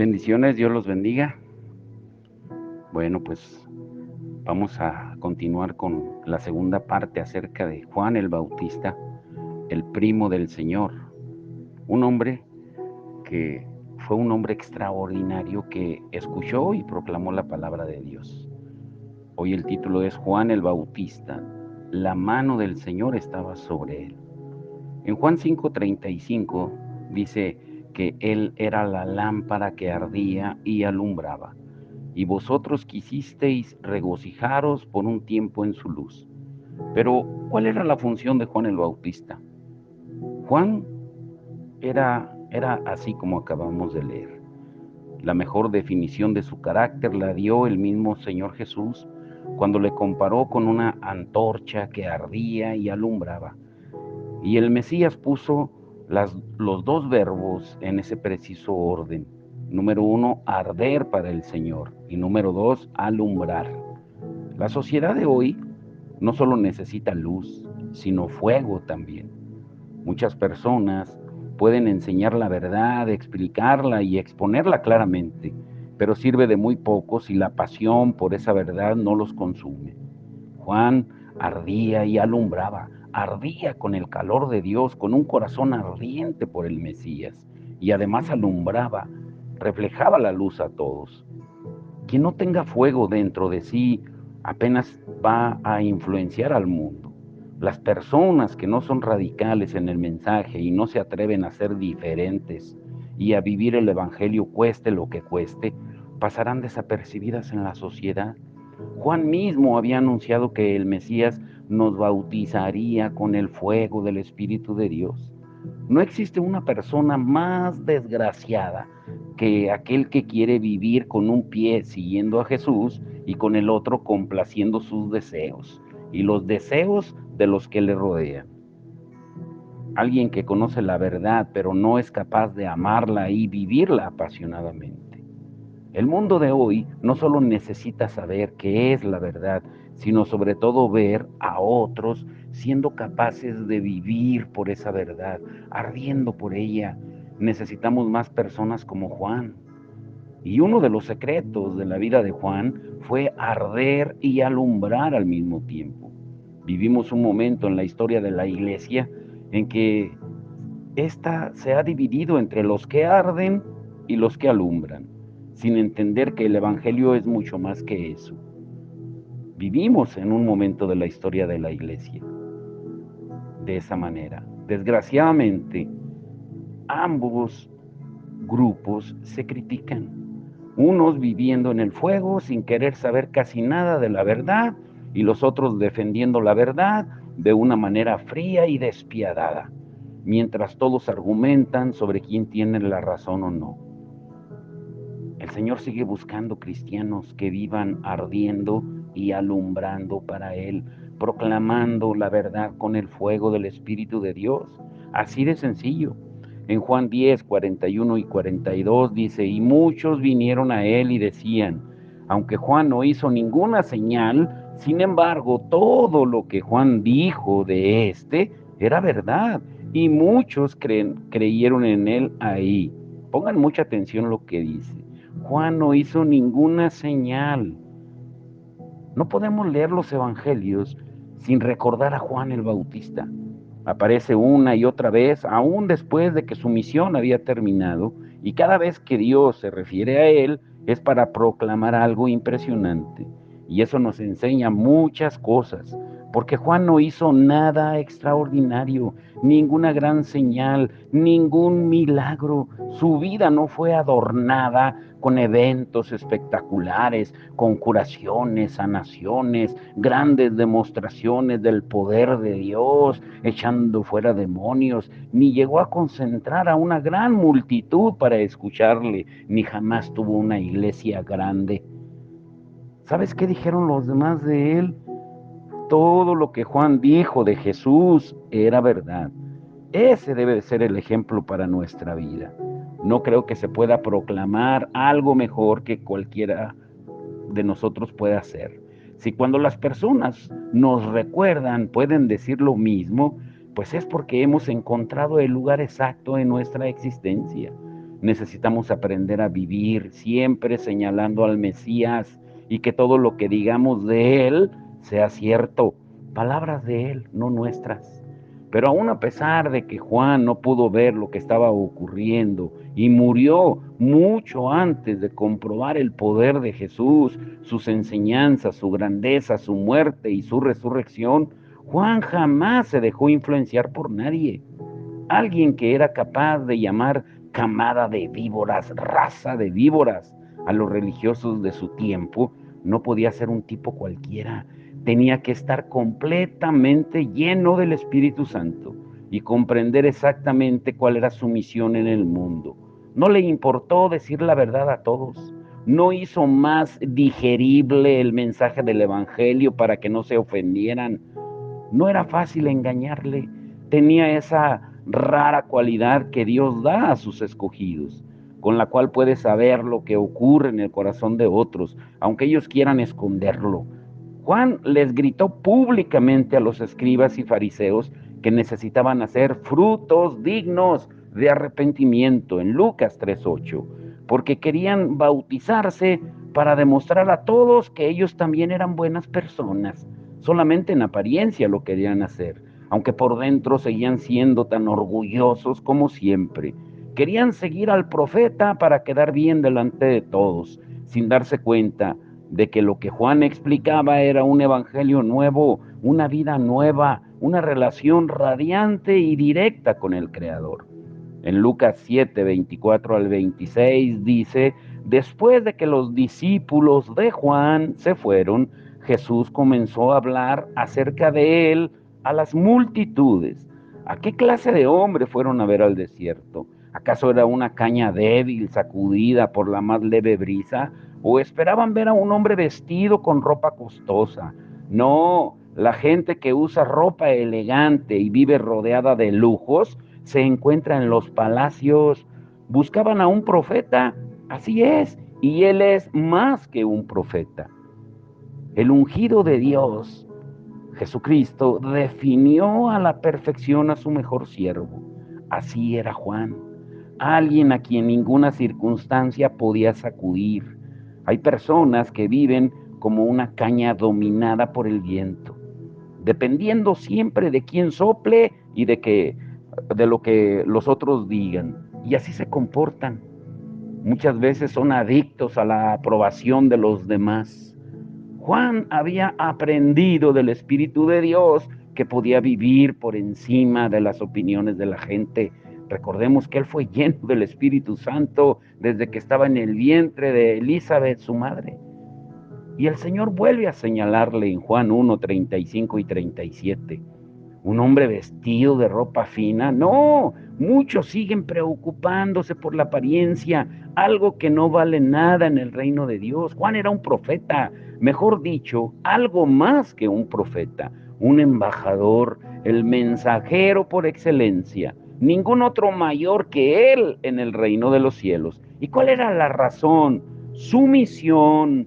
Bendiciones, Dios los bendiga. Bueno, pues vamos a continuar con la segunda parte acerca de Juan el Bautista, el primo del Señor. Un hombre que fue un hombre extraordinario que escuchó y proclamó la palabra de Dios. Hoy el título es Juan el Bautista. La mano del Señor estaba sobre él. En Juan 5:35 dice que él era la lámpara que ardía y alumbraba. Y vosotros quisisteis regocijaros por un tiempo en su luz. Pero, ¿cuál era la función de Juan el Bautista? Juan era así como acabamos de leer. La mejor definición de su carácter la dio el mismo Señor Jesús cuando le comparó con una antorcha que ardía y alumbraba. Y el Mesías puso los dos verbos en ese preciso orden. Número 1, arder para el Señor. Y número 2, alumbrar. La sociedad de hoy no solo necesita luz, sino fuego también. Muchas personas pueden enseñar la verdad, explicarla y exponerla claramente, pero sirve de muy poco si la pasión por esa verdad no los consume. Juan ardía y alumbraba, ardía con el calor de Dios, con un corazón ardiente por el Mesías, y además alumbraba, reflejaba la luz a todos. Quien no tenga fuego dentro de sí apenas va a influenciar al mundo. Las personas que no son radicales en el mensaje y no se atreven a ser diferentes y a vivir el evangelio cueste lo que cueste, pasarán desapercibidas en la sociedad. Juan mismo había anunciado que el Mesías nos bautizaría con el fuego del Espíritu de Dios. No existe una persona más desgraciada que aquel que quiere vivir con un pie siguiendo a Jesús y con el otro complaciendo sus deseos y los deseos de los que le rodean. Alguien que conoce la verdad pero no es capaz de amarla y vivirla apasionadamente. El mundo de hoy no solo necesita saber qué es la verdad, sino sobre todo ver a otros siendo capaces de vivir por esa verdad, ardiendo por ella. Necesitamos más personas como Juan. Y uno de los secretos de la vida de Juan fue arder y alumbrar al mismo tiempo. Vivimos un momento en la historia de la iglesia en que esta se ha dividido entre los que arden y los que alumbran, sin entender que el Evangelio es mucho más que eso. Vivimos en un momento de la historia de la iglesia de esa manera. Desgraciadamente, ambos grupos se critican. Unos viviendo en el fuego sin querer saber casi nada de la verdad y los otros defendiendo la verdad de una manera fría y despiadada, mientras todos argumentan sobre quién tiene la razón o no. El Señor sigue buscando cristianos que vivan ardiendo y alumbrando para Él, proclamando la verdad con el fuego del Espíritu de Dios. Así de sencillo. En Juan 10, 41 y 42 dice, y muchos vinieron a Él y decían, aunque Juan no hizo ninguna señal, sin embargo, todo lo que Juan dijo de éste era verdad, y muchos creyeron en Él ahí. Pongan mucha atención lo que dice. Juan no hizo ninguna señal. No podemos leer los evangelios sin recordar a Juan el Bautista. Aparece una y otra vez, aún después de que su misión había terminado, y cada vez que Dios se refiere a él es para proclamar algo impresionante. Y eso nos enseña muchas cosas, porque Juan no hizo nada extraordinario, ninguna gran señal, ningún milagro. Su vida no fue adornada con eventos espectaculares, con curaciones, sanaciones, grandes demostraciones del poder de Dios, echando fuera demonios, ni llegó a concentrar a una gran multitud para escucharle, ni jamás tuvo una iglesia grande. ¿Sabes qué dijeron los demás de él? Todo lo que Juan dijo de Jesús era verdad. Ese debe de ser el ejemplo para nuestra vida. No creo que se pueda proclamar algo mejor que cualquiera de nosotros puede hacer. Si cuando las personas nos recuerdan pueden decir lo mismo, pues es porque hemos encontrado el lugar exacto en nuestra existencia. Necesitamos aprender a vivir siempre señalando al Mesías y que todo lo que digamos de Él sea cierto. Palabras de Él, no nuestras. Pero aún a pesar de que Juan no pudo ver lo que estaba ocurriendo y murió mucho antes de comprobar el poder de Jesús, sus enseñanzas, su grandeza, su muerte y su resurrección, Juan jamás se dejó influenciar por nadie. Alguien que era capaz de llamar camada de víboras, raza de víboras a los religiosos de su tiempo, no podía ser un tipo cualquiera. Tenía que estar completamente lleno del Espíritu Santo y comprender exactamente cuál era su misión en el mundo. No le importó decir la verdad a todos. No hizo más digerible el mensaje del Evangelio para que no se ofendieran. No era fácil engañarle. Tenía esa rara cualidad que Dios da a sus escogidos, con la cual puede saber lo que ocurre en el corazón de otros, aunque ellos quieran esconderlo. Juan les gritó públicamente a los escribas y fariseos que necesitaban hacer frutos dignos de arrepentimiento en Lucas 3:8, porque querían bautizarse para demostrar a todos que ellos también eran buenas personas. Solamente en apariencia lo querían hacer, aunque por dentro seguían siendo tan orgullosos como siempre. Querían seguir al profeta para quedar bien delante de todos, sin darse cuenta de que lo que Juan explicaba era un evangelio nuevo, una vida nueva, una relación radiante y directa con el Creador. En Lucas 7, 24 al 26 dice: después de que los discípulos de Juan se fueron, Jesús comenzó a hablar acerca de él a las multitudes. ¿A qué clase de hombre fueron a ver al desierto? ¿Acaso era una caña débil sacudida por la más leve brisa? ¿O esperaban ver a un hombre vestido con ropa costosa? No, la gente que usa ropa elegante y vive rodeada de lujos se encuentra en los palacios. Buscaban a un profeta, así es, y él es más que un profeta. El ungido de Dios, Jesucristo, definió a la perfección a su mejor siervo. Así era Juan, alguien a quien ninguna circunstancia podía sacudir. Hay personas que viven como una caña dominada por el viento, dependiendo siempre de quién sople y de lo que los otros digan. Y así se comportan. Muchas veces son adictos a la aprobación de los demás. Juan había aprendido del Espíritu de Dios que podía vivir por encima de las opiniones de la gente. Recordemos que él fue lleno del Espíritu Santo desde que estaba en el vientre de Elizabeth, su madre. Y el Señor vuelve a señalarle en Juan 1, 35 y 37. ¿Un hombre vestido de ropa fina? No, muchos siguen preocupándose por la apariencia, algo que no vale nada en el reino de Dios. Juan era un profeta, mejor dicho, algo más que un profeta, un embajador, el mensajero por excelencia. Ningún otro mayor que él en el reino de los cielos. ¿Y cuál era la razón? Su misión,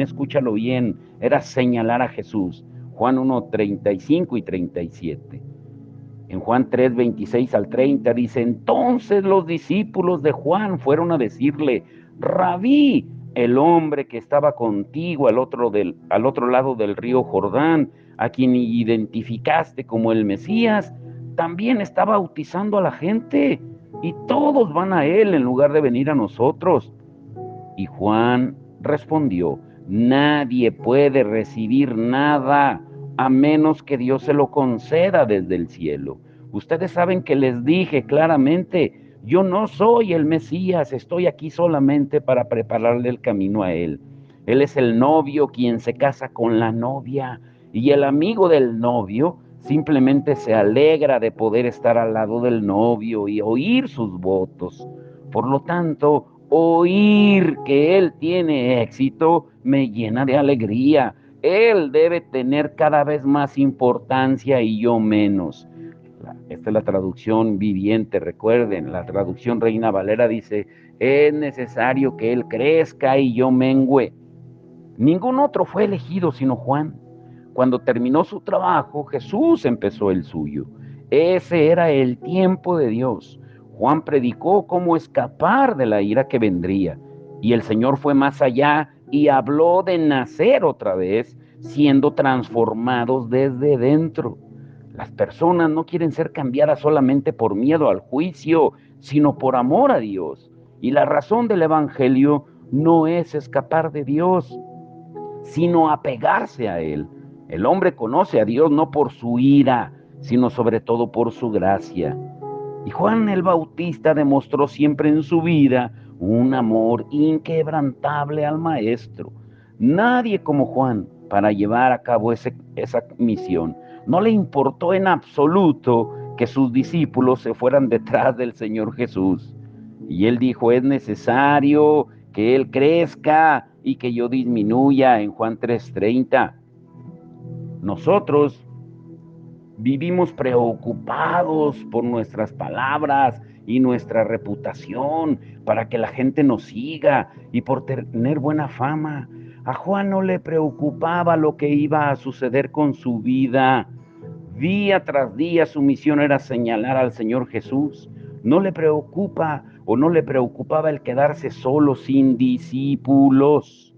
escúchalo bien, era señalar a Jesús. Juan 1, 35 y 37. En Juan 3, 26 al 30 dice: entonces los discípulos de Juan fueron a decirle: Rabí, el hombre que estaba contigo al otro lado del río Jordán, a quien identificaste como el Mesías, también está bautizando a la gente, y todos van a él en lugar de venir a nosotros. Y Juan respondió: nadie puede recibir nada a menos que Dios se lo conceda desde el cielo. Ustedes saben que les dije claramente: yo no soy el Mesías, estoy aquí solamente para prepararle el camino a él. Él es el novio quien se casa con la novia, y el amigo del novio simplemente se alegra de poder estar al lado del novio y oír sus votos. Por lo tanto, oír que él tiene éxito me llena de alegría. Él debe tener cada vez más importancia y yo menos. Esta es la traducción viviente, recuerden, la traducción Reina Valera dice: es necesario que él crezca y yo mengüe. Ningún otro fue elegido sino Juan. Cuando terminó su trabajo, Jesús empezó el suyo. Ese era el tiempo de Dios. Juan predicó cómo escapar de la ira que vendría, y el Señor fue más allá y habló de nacer otra vez, siendo transformados desde dentro. Las personas no quieren ser cambiadas solamente por miedo al juicio, sino por amor a Dios. Y la razón del Evangelio no es escapar de Dios, sino apegarse a Él. El hombre conoce a Dios no por su ira, sino sobre todo por su gracia. Y Juan el Bautista demostró siempre en su vida un amor inquebrantable al Maestro. Nadie como Juan para llevar a cabo esa misión. No le importó en absoluto que sus discípulos se fueran detrás del Señor Jesús. Y él dijo, es necesario que Él crezca y que yo disminuya, en Juan 3:30. Nosotros vivimos preocupados por nuestras palabras y nuestra reputación, para que la gente nos siga y por tener buena fama. A Juan no le preocupaba lo que iba a suceder con su vida. Día tras día su misión era señalar al Señor Jesús. No le preocupa o no le preocupaba el quedarse solo sin discípulos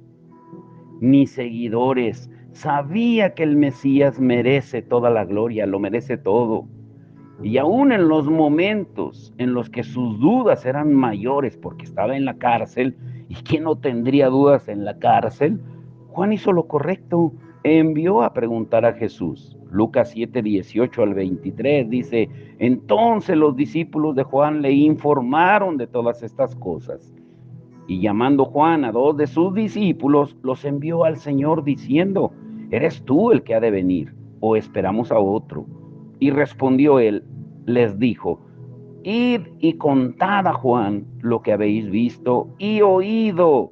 ni seguidores. Sabía que el Mesías merece toda la gloria, lo merece todo. Y aún en los momentos en los que sus dudas eran mayores porque estaba en la cárcel, ¿y quién no tendría dudas en la cárcel? Juan hizo lo correcto, envió a preguntar a Jesús. Lucas 7:18-23 dice, entonces los discípulos de Juan le informaron de todas estas cosas. Y llamando Juan a 2 de sus discípulos, los envió al Señor diciendo, ¿eres tú el que ha de venir, o esperamos a otro? Y respondió él, les dijo, id y contad a Juan lo que habéis visto y oído.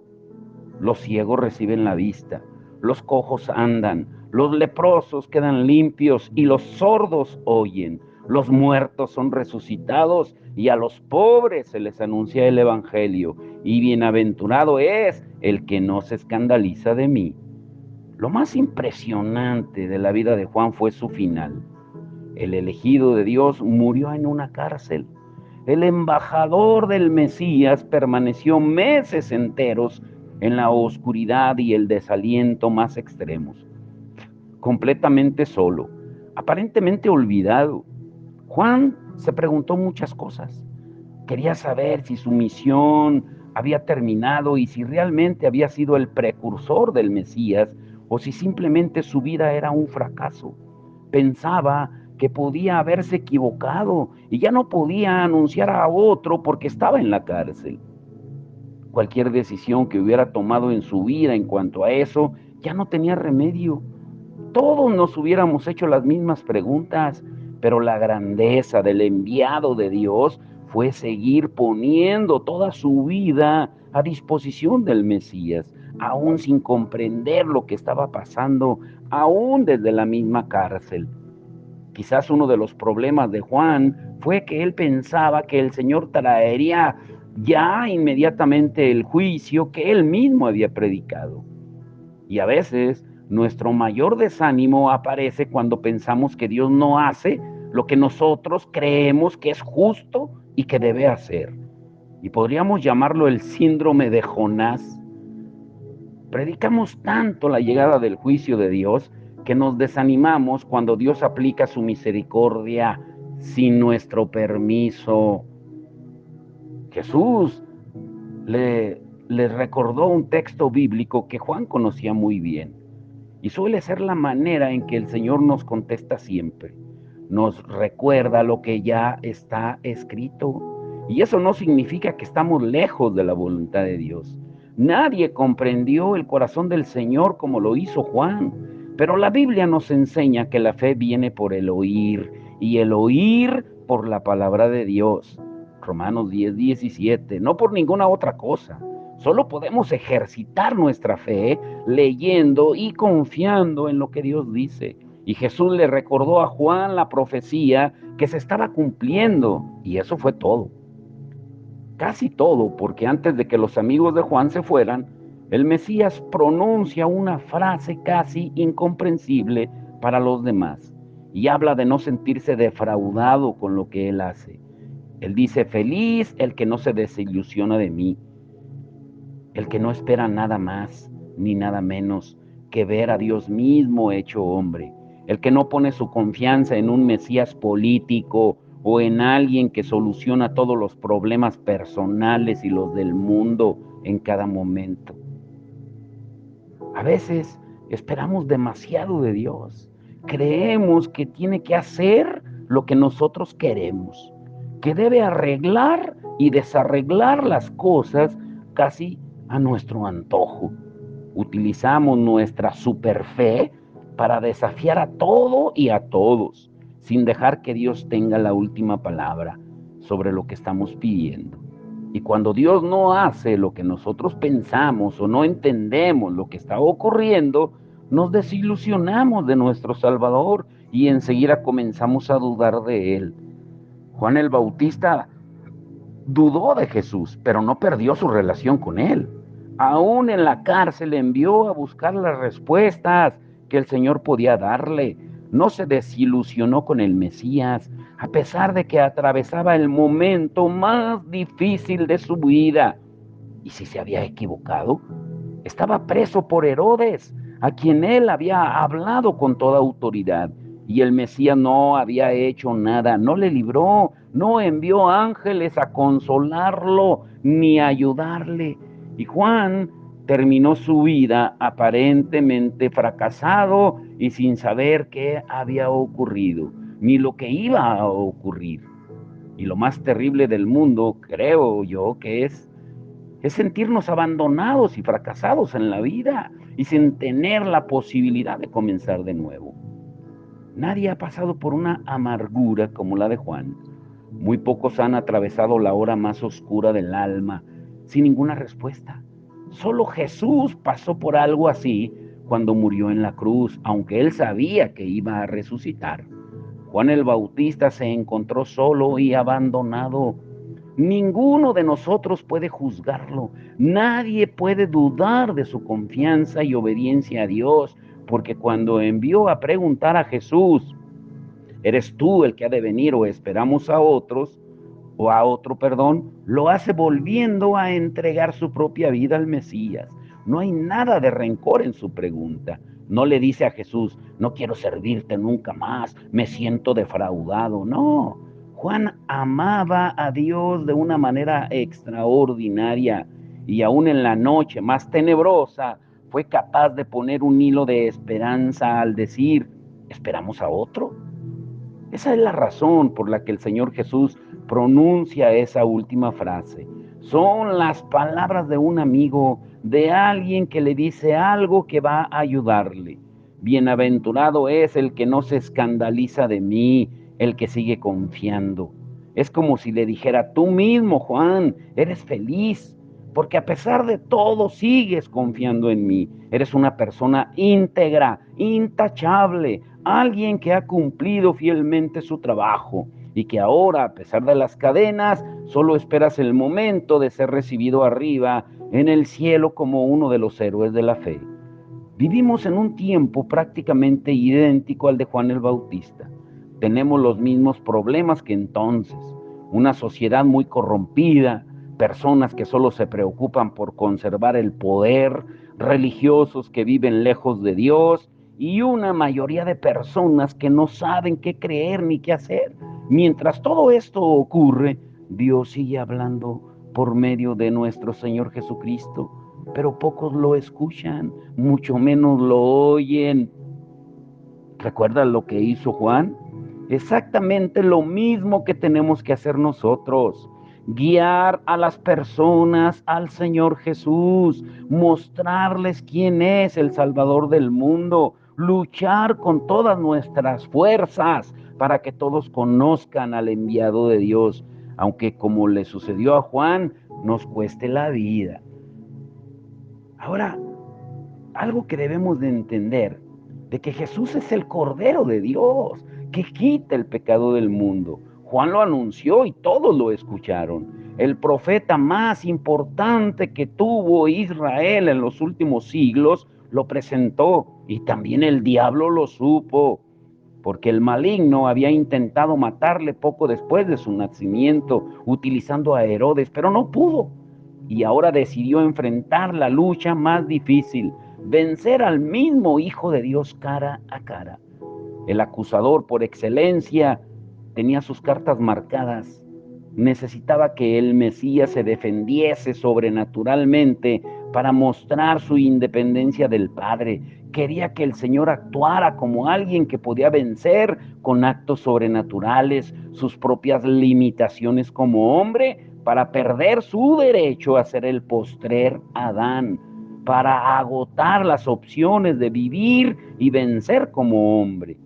Los ciegos reciben la vista, los cojos andan, los leprosos quedan limpios y los sordos oyen. Los muertos son resucitados y a los pobres se les anuncia el Evangelio. Y bienaventurado es el que no se escandaliza de mí. Lo más impresionante de la vida de Juan fue su final. El elegido de Dios murió en una cárcel. El embajador del Mesías permaneció meses enteros en la oscuridad y el desaliento más extremos, completamente solo, aparentemente olvidado. Juan se preguntó muchas cosas. Quería saber si su misión había terminado y si realmente había sido el precursor del Mesías o si simplemente su vida era un fracaso. Pensaba que podía haberse equivocado y ya no podía anunciar a otro porque estaba en la cárcel. Cualquier decisión que hubiera tomado en su vida en cuanto a eso ya no tenía remedio. Todos nos hubiéramos hecho las mismas preguntas, pero la grandeza del enviado de Dios fue seguir poniendo toda su vida a disposición del Mesías, aún sin comprender lo que estaba pasando, aún desde la misma cárcel. Quizás uno de los problemas de Juan fue que él pensaba que el Señor traería ya inmediatamente el juicio que él mismo había predicado. Y a veces nuestro mayor desánimo aparece cuando pensamos que Dios no hace lo que nosotros creemos que es justo y que debe hacer. Y podríamos llamarlo el síndrome de Jonás. Predicamos tanto la llegada del juicio de Dios que nos desanimamos cuando Dios aplica su misericordia sin nuestro permiso. Jesús les recordó un texto bíblico que Juan conocía muy bien. Y suele ser la manera en que el Señor nos contesta siempre. Nos recuerda lo que ya está escrito. Y eso no significa que estamos lejos de la voluntad de Dios. Nadie comprendió el corazón del Señor como lo hizo Juan. Pero la Biblia nos enseña que la fe viene por el oír y el oír por la palabra de Dios. Romanos 10:17, no por ninguna otra cosa. Solo podemos ejercitar nuestra fe leyendo y confiando en lo que Dios dice. Y Jesús le recordó a Juan la profecía que se estaba cumpliendo. Y eso fue todo. Casi todo, porque antes de que los amigos de Juan se fueran, el Mesías pronuncia una frase casi incomprensible para los demás. Y habla de no sentirse defraudado con lo que él hace. Él dice, feliz el que no se desilusiona de mí, el que no espera nada más ni nada menos que ver a Dios mismo hecho hombre, el que no pone su confianza en un Mesías político o en alguien que soluciona todos los problemas personales y los del mundo en cada momento. A veces esperamos demasiado de Dios. Creemos que tiene que hacer lo que nosotros queremos, que debe arreglar y desarreglar las cosas casi a nuestro antojo. Utilizamos nuestra superfe para desafiar a todo y a todos, sin dejar que Dios tenga la última palabra sobre lo que estamos pidiendo. Y cuando Dios no hace lo que nosotros pensamos o no entendemos lo que está ocurriendo, nos desilusionamos de nuestro Salvador y enseguida comenzamos a dudar de Él. Juan el Bautista dudó de Jesús, pero no perdió su relación con Él. Aún en la cárcel envió a buscar las respuestas que el Señor podía darle. No se desilusionó con el Mesías, a pesar de que atravesaba el momento más difícil de su vida. ¿Y si se había equivocado? Estaba preso por Herodes, a quien él había hablado con toda autoridad. Y el Mesías no había hecho nada, no le libró, no envió ángeles a consolarlo ni a ayudarle. Y Juan terminó su vida aparentemente fracasado y sin saber qué había ocurrido, ni lo que iba a ocurrir. Y lo más terrible del mundo, creo yo, que es sentirnos abandonados y fracasados en la vida y sin tener la posibilidad de comenzar de nuevo. Nadie ha pasado por una amargura como la de Juan. Muy pocos han atravesado la hora más oscura del alma sin ninguna respuesta. Solo Jesús pasó por algo así cuando murió en la cruz, aunque él sabía que iba a resucitar. Juan el Bautista se encontró solo y abandonado. Ninguno de nosotros puede juzgarlo. Nadie puede dudar de su confianza y obediencia a Dios, porque cuando envió a preguntar a Jesús, ¿eres tú el que ha de venir o esperamos a otros? O a otro, perdón, lo hace volviendo a entregar su propia vida al Mesías. No hay nada de rencor en su pregunta. No le dice a Jesús, no quiero servirte nunca más, me siento defraudado. No, Juan amaba a Dios de una manera extraordinaria y aún en la noche más tenebrosa fue capaz de poner un hilo de esperanza al decir, ¿esperamos a otro? Esa es la razón por la que el Señor Jesús pronuncia esa última frase. Son las palabras de un amigo, de alguien que le dice algo que va a ayudarle. Bienaventurado es el que no se escandaliza de mí, el que sigue confiando. Es como si le dijera, tú mismo, Juan, eres feliz, porque a pesar de todo sigues confiando en mí. Eres una persona íntegra, intachable, alguien que ha cumplido fielmente su trabajo y que ahora, a pesar de las cadenas, solo esperas el momento de ser recibido arriba en el cielo como uno de los héroes de la fe. Vivimos en un tiempo prácticamente idéntico al de Juan el Bautista. Tenemos los mismos problemas que entonces, una sociedad muy corrompida, personas que solo se preocupan por conservar el poder, religiosos que viven lejos de Dios y una mayoría de personas que no saben qué creer ni qué hacer. Mientras todo esto ocurre, Dios sigue hablando por medio de nuestro Señor Jesucristo, pero pocos lo escuchan, mucho menos lo oyen. ¿Recuerdas lo que hizo Juan? Exactamente lo mismo que tenemos que hacer nosotros. Guiar a las personas al Señor Jesús, mostrarles quién es el Salvador del mundo, luchar con todas nuestras fuerzas para que todos conozcan al enviado de Dios, aunque como le sucedió a Juan, nos cueste la vida. Ahora, algo que debemos de entender, de que Jesús es el Cordero de Dios, que quita el pecado del mundo. Juan lo anunció y todos lo escucharon. El profeta más importante que tuvo Israel en los últimos siglos lo presentó y también el diablo lo supo. porque el maligno había intentado matarle poco después de su nacimiento, utilizando a Herodes, pero no pudo. Y ahora decidió enfrentar la lucha más difícil, vencer al mismo Hijo de Dios cara a cara. El acusador por excelencia tenía sus cartas marcadas. Necesitaba que el Mesías se defendiese sobrenaturalmente para mostrar su independencia del Padre. Quería que el Señor actuara como alguien que podía vencer con actos sobrenaturales sus propias limitaciones como hombre para perder su derecho a ser el postrer Adán, para agotar las opciones de vivir y vencer como hombre.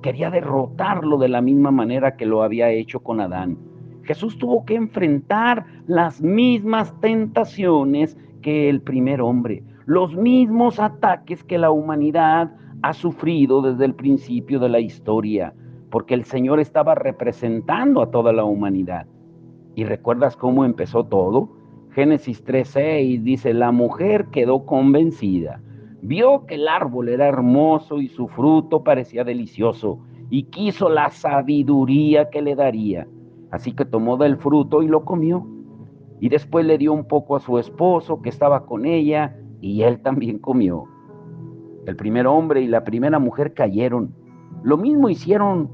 Quería derrotarlo de la misma manera que lo había hecho con Adán. Jesús tuvo que enfrentar las mismas tentaciones que el primer hombre, los mismos ataques que la humanidad ha sufrido desde el principio de la historia, porque el Señor estaba representando a toda la humanidad. ¿Y recuerdas cómo empezó todo? Génesis 3:6 dice, la mujer quedó convencida, vio que el árbol era hermoso y su fruto parecía delicioso, y quiso la sabiduría que le daría. Así que tomó del fruto y lo comió. Y después le dio un poco a su esposo que estaba con ella, y él también comió. El primer hombre y la primera mujer cayeron. Lo mismo hicieron,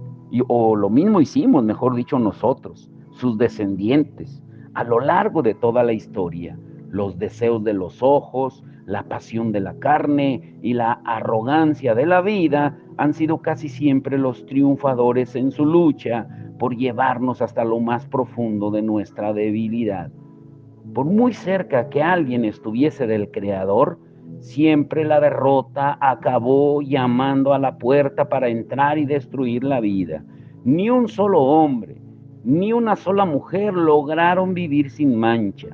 o lo mismo hicimos, mejor dicho, nosotros, sus descendientes, a lo largo de toda la historia. Los deseos de los ojos, la pasión de la carne y la arrogancia de la vida han sido casi siempre los triunfadores en su lucha por llevarnos hasta lo más profundo de nuestra debilidad. Por muy cerca que alguien estuviese del Creador, siempre la derrota acabó llamando a la puerta para entrar y destruir la vida. Ni un solo hombre, ni una sola mujer lograron vivir sin mancha.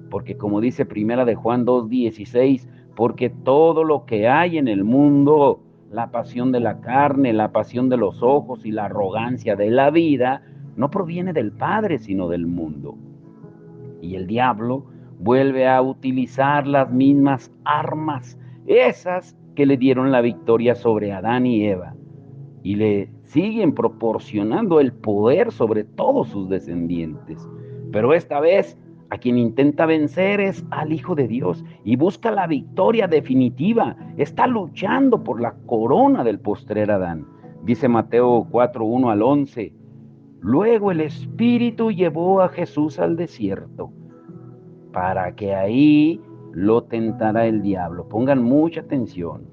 Porque como dice Primera de Juan 2:16, porque todo lo que hay en el mundo, la pasión de la carne, la pasión de los ojos y la arrogancia de la vida, no proviene del Padre, sino del mundo. Y el diablo vuelve a utilizar las mismas armas, esas que le dieron la victoria sobre Adán y Eva, y le siguen proporcionando el poder sobre todos sus descendientes. Pero esta vez a quien intenta vencer es al Hijo de Dios y busca la victoria definitiva. Está luchando por la corona del postrer Adán. Dice Mateo 4:1-11. Luego el Espíritu llevó a Jesús al desierto para que ahí lo tentara el diablo. Pongan mucha atención.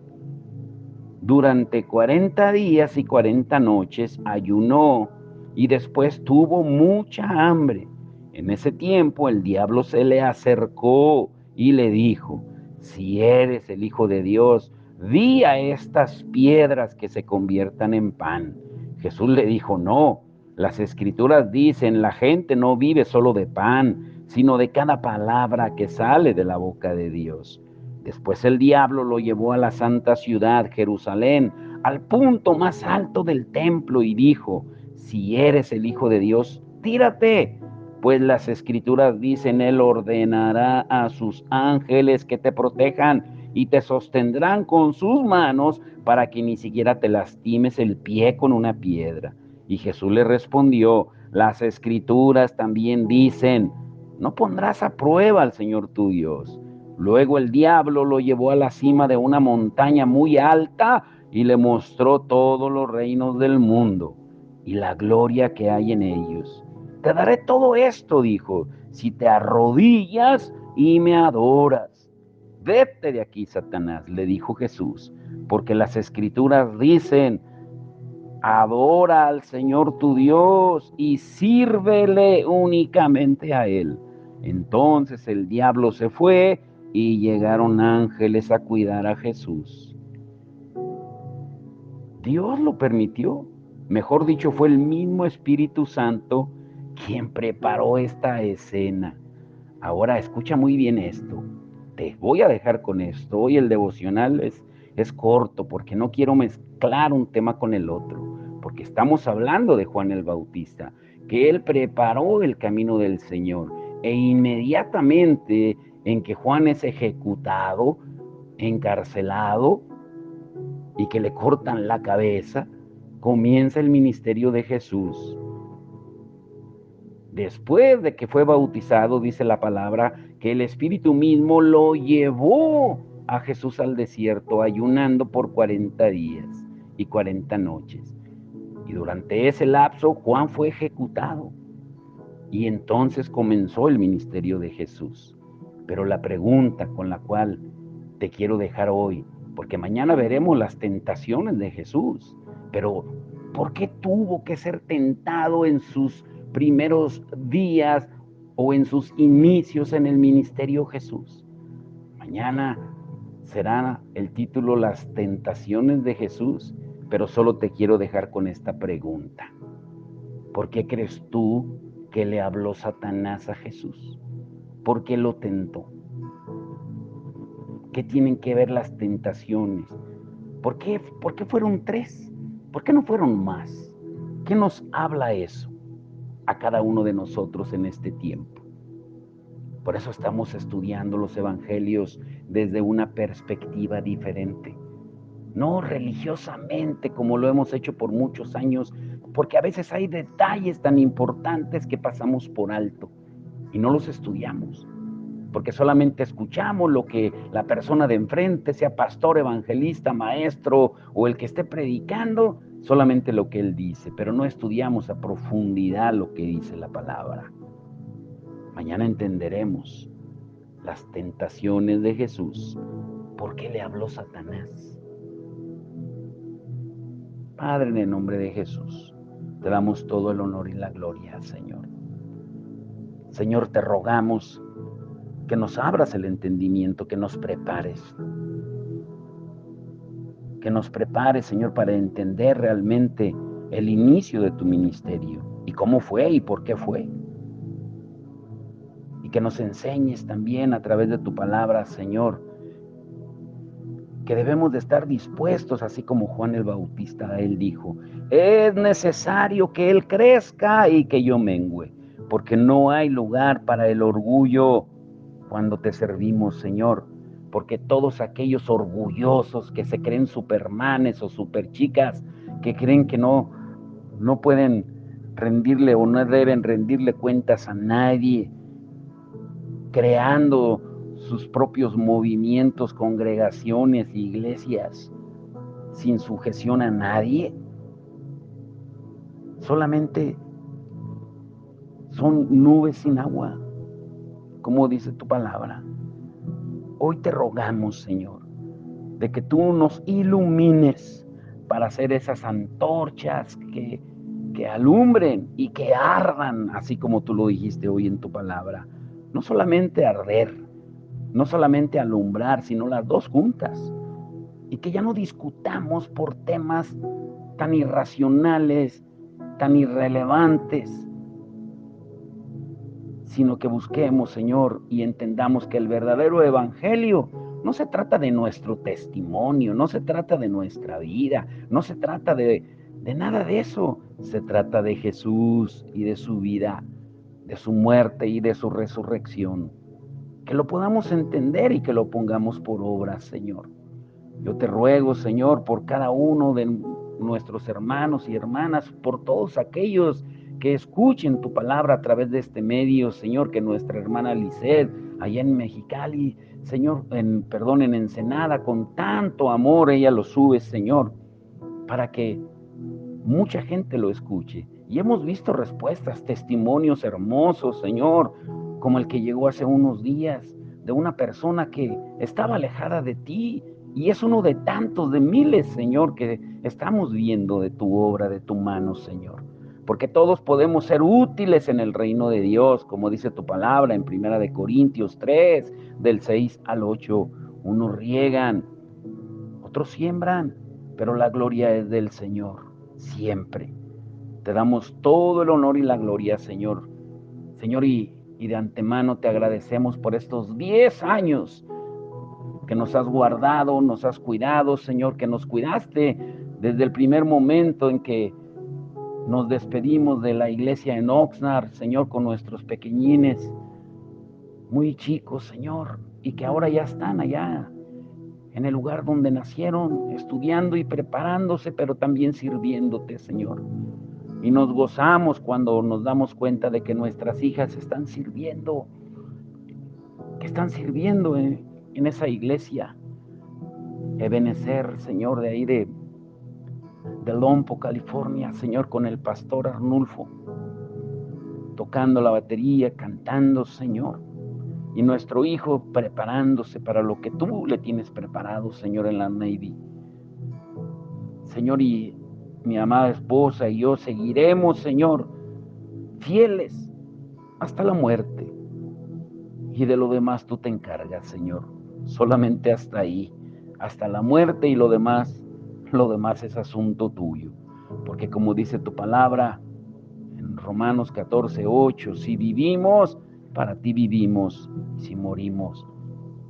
Durante 40 días y 40 noches ayunó y después tuvo mucha hambre. En ese tiempo el diablo se le acercó y le dijo, si eres el Hijo de Dios, di a estas piedras que se conviertan en pan. Jesús le dijo, no, las Escrituras dicen, la gente no vive solo de pan, sino de cada palabra que sale de la boca de Dios. Después el diablo lo llevó a la santa ciudad, Jerusalén, al punto más alto del templo y dijo, si eres el Hijo de Dios, tírate, pues las Escrituras dicen, Él ordenará a sus ángeles que te protejan y te sostendrán con sus manos para que ni siquiera te lastimes el pie con una piedra. Y Jesús le respondió, las Escrituras también dicen, no pondrás a prueba al Señor tu Dios. Luego el diablo lo llevó a la cima de una montaña muy alta y le mostró todos los reinos del mundo y la gloria que hay en ellos. Te daré todo esto, dijo, si te arrodillas y me adoras. Vete de aquí, Satanás, le dijo Jesús, porque las Escrituras dicen, adora al Señor tu Dios y sírvele únicamente a Él. Entonces el diablo se fue y llegaron ángeles a cuidar a Jesús. Dios lo permitió. Mejor dicho, fue el mismo Espíritu Santo quien preparó esta escena. Ahora escucha muy bien esto. Te voy a dejar con esto. Hoy el devocional es corto porque no quiero mezclar un tema con el otro. Porque estamos hablando de Juan el Bautista, que él preparó el camino del Señor. E inmediatamente en que Juan es ejecutado, encarcelado y que le cortan la cabeza, comienza el ministerio de Jesús. Después de que fue bautizado, dice la palabra, que el Espíritu mismo lo llevó a Jesús al desierto, ayunando por 40 días y 40 noches. Y durante ese lapso, Juan fue ejecutado. Y entonces comenzó el ministerio de Jesús. Pero la pregunta con la cual te quiero dejar hoy, porque mañana veremos las tentaciones de Jesús, pero ¿por qué tuvo que ser tentado en sus primeros días o en sus inicios en el ministerio Jesús? Mañana será el título Las tentaciones de Jesús, pero solo te quiero dejar con esta pregunta. ¿Por qué crees tú que le habló Satanás a Jesús? ¿Por qué lo tentó? ¿Qué tienen que ver las tentaciones? ¿Por qué fueron 3? ¿Por qué no fueron más? ¿Qué nos habla eso a cada uno de nosotros en este tiempo? Por eso estamos estudiando los evangelios desde una perspectiva diferente. No religiosamente como lo hemos hecho por muchos años, porque a veces hay detalles tan importantes que pasamos por alto y no los estudiamos, porque solamente escuchamos lo que la persona de enfrente, sea pastor, evangelista, maestro o el que esté predicando, solamente lo que él dice, pero no estudiamos a profundidad lo que dice la palabra. Mañana entenderemos las tentaciones de Jesús. ¿Por qué le habló Satanás? Padre, en el nombre de Jesús, te damos todo el honor y la gloria, Señor. Señor, te rogamos que nos abras el entendimiento, que nos prepares, Señor, para entender realmente el inicio de tu ministerio y cómo fue y por qué fue. Y que nos enseñes también a través de tu palabra, Señor, que debemos de estar dispuestos, así como Juan el Bautista, él dijo, es necesario que él crezca y que yo mengüe, porque no hay lugar para el orgullo cuando te servimos, Señor, porque todos aquellos orgullosos que se creen supermanes o superchicas, que creen que no pueden rendirle o no deben rendirle cuentas a nadie, creando sus propios movimientos, congregaciones, iglesias, sin sujeción a nadie, solamente son nubes sin agua, como dice tu palabra. Hoy te rogamos, Señor, de que tú nos ilumines para hacer esas antorchas que alumbren y que ardan, así como tú lo dijiste hoy en tu palabra. No solamente arder, no solamente alumbrar, sino las dos juntas. Y que ya no discutamos por temas tan irracionales, tan irrelevantes, sino que busquemos, Señor, y entendamos que el verdadero evangelio no se trata de nuestro testimonio, no se trata de nuestra vida, no se trata de nada de eso. Se trata de Jesús y de su vida, de su muerte y de su resurrección. Que lo podamos entender y que lo pongamos por obra, Señor. Yo te ruego, Señor, por cada uno de nuestros hermanos y hermanas, por todos aquellos que escuchen tu palabra a través de este medio, Señor, que nuestra hermana Lisset, allá en Mexicali, Señor, en Ensenada, con tanto amor ella lo sube, Señor, para que mucha gente lo escuche. Y hemos visto respuestas, testimonios hermosos, Señor, como el que llegó hace unos días de una persona que estaba alejada de ti, y es uno de tantos, de miles, Señor, que estamos viendo de tu obra, de tu mano, Señor. Porque todos podemos ser útiles en el reino de Dios, como dice tu palabra en 1 Corintios 3, del 6 al 8. Unos riegan, otros siembran, pero la gloria es del Señor, siempre. Te damos todo el honor y la gloria, Señor. Señor, y de antemano te agradecemos por estos 10 años que nos has guardado, nos has cuidado, Señor, que nos cuidaste desde el primer momento en que nos despedimos de la iglesia en Oxnard, Señor, con nuestros pequeñines, muy chicos, Señor, y que ahora ya están allá en el lugar donde nacieron, estudiando y preparándose, pero también sirviéndote, Señor. Y nos gozamos cuando nos damos cuenta de que nuestras hijas están sirviendo, que están sirviendo en esa iglesia. Ebenezer, Señor, de ahí de Lompo, California, Señor, con el pastor Arnulfo, tocando la batería, cantando, Señor. Y nuestro hijo preparándose para lo que tú le tienes preparado, Señor, en la Navy. Señor, y mi amada esposa y yo seguiremos, Señor, fieles hasta la muerte. Y de lo demás tú te encargas, Señor. Solamente hasta ahí, hasta la muerte, y lo demás es asunto tuyo. Porque como dice tu palabra en Romanos 14:8, si vivimos, para ti vivimos. Si morimos,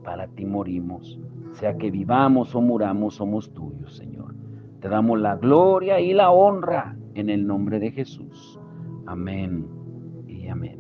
para ti morimos. Sea que vivamos o muramos, somos tuyos, Señor. Te damos la gloria y la honra en el nombre de Jesús. Amén y amén.